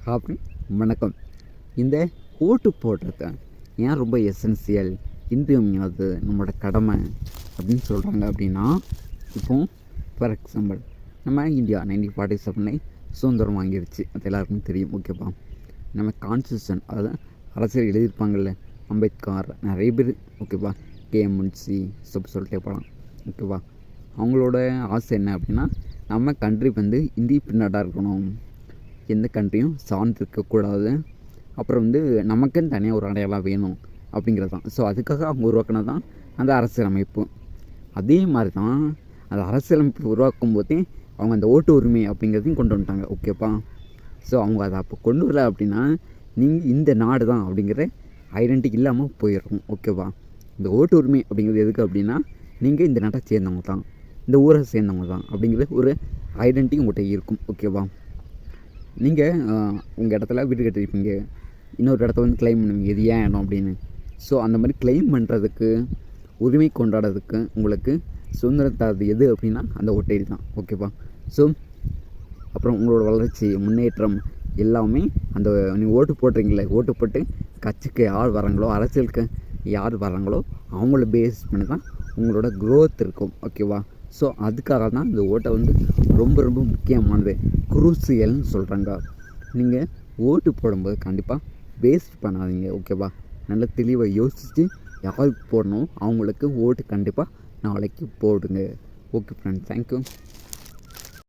Happy வணக்கம். இந்த ஓட்டு போடுறது ஏன் ரொம்ப எசென்சியல், இன்றியமையாது, நம்மளோட கடமை அப்படின்னு சொல்கிறாங்க அப்படின்னா, இப்போ ஃபார் எக்ஸாம்பிள் நம்ம இந்தியா 1947 சுதந்திரம் வாங்கிடுச்சு. அது எல்லாருக்குமே தெரியும். ஓகேப்பா, நம்ம கான்ஸ்டியூஷன், அதாவது அரசியல் எழுதியிருப்பாங்கள்ல, அம்பேத்கர், நிறைய பேர். ஓகேப்பா, கேஎம் முன்சி சொல்லிட்டே போகலாம். ஓகேவா, அவங்களோட ஆசை என்ன அப்படின்னா, நம்ம கண்ட்ரி இண்டிபெண்டாக இருக்கணும், எந்த கண்ட்ரியும் சார்ந்து இருக்கக்கூடாது, அப்புறம் நமக்குன்னு தனியாக ஒரு அடையாளம் வேணும் அப்படிங்கிறது தான். ஸோ அதுக்காக அவங்க உருவாக்கினது தான் அந்த அரசியலமைப்பு. அதே மாதிரி தான் அந்த அரசியலமைப்பு உருவாக்கும் போதே அவங்க அந்த ஓட்டு உரிமை அப்படிங்கிறதையும் கொண்டு வந்துட்டாங்க. ஓகேப்பா, ஸோ அவங்க அதை அப்போ கொண்டு வரல அப்படின்னா நீங்கள் இந்த நாடு தான் அப்படிங்கிற ஐடென்டிட்டி இல்லாமல் போயிடும். ஓகேவா, இந்த ஓட்டு உரிமை அப்படிங்கிறது எதுக்கு அப்படின்னா, நீங்கள் இந்த நாட்டை சேர்ந்தவங்க தான், இந்த ஊரை சேர்ந்தவங்க தான் அப்படிங்கிற ஒரு ஐடென்டிட்டி உங்கள்கிட்ட இருக்கும். ஓகேவா, நீங்கள் உங்கள் இடத்துல வீடு கட்டியிருப்பீங்க, இன்னொரு இடத்த கிளைம் பண்ணுவீங்க, இது ஏன் இடம் அப்படின்னு. ஸோ அந்த மாதிரி கிளைம் பண்ணுறதுக்கு, உரிமை கொண்டாடுறதுக்கு உங்களுக்கு சுதந்திரம் தரது எது அப்படின்னா அந்த ஓட்டைடி தான். ஓகேவா, ஸோ அப்புறம் உங்களோட வளர்ச்சி, முன்னேற்றம் எல்லாமே அந்த நீங்கள் ஓட்டு போடுறீங்களே, ஓட்டு போட்டு கட்சிக்கு யார் வராங்களோ, அரசியலுக்கு யார் வராங்களோ அவங்கள பேஸ் பண்ணி தான் உங்களோட க்ரோத் இருக்கும். ஓகேவா, ஸோ அதுக்காக தான் இந்த ஓட்டை ரொம்ப ரொம்ப முக்கியமானது, குரூசியல்னு சொல்கிறாங்க. நீங்கள் ஓட்டு போடும்போது கண்டிப்பாக வேஸ்ட் பண்ணாதீங்க. ஓகேவா, நல்ல தெளிவாக யோசித்து யாருக்கு போடணும் அவங்களுக்கு ஓட்டு கண்டிப்பாக நாளைக்கு போடுங்க. Okay friends, thank you.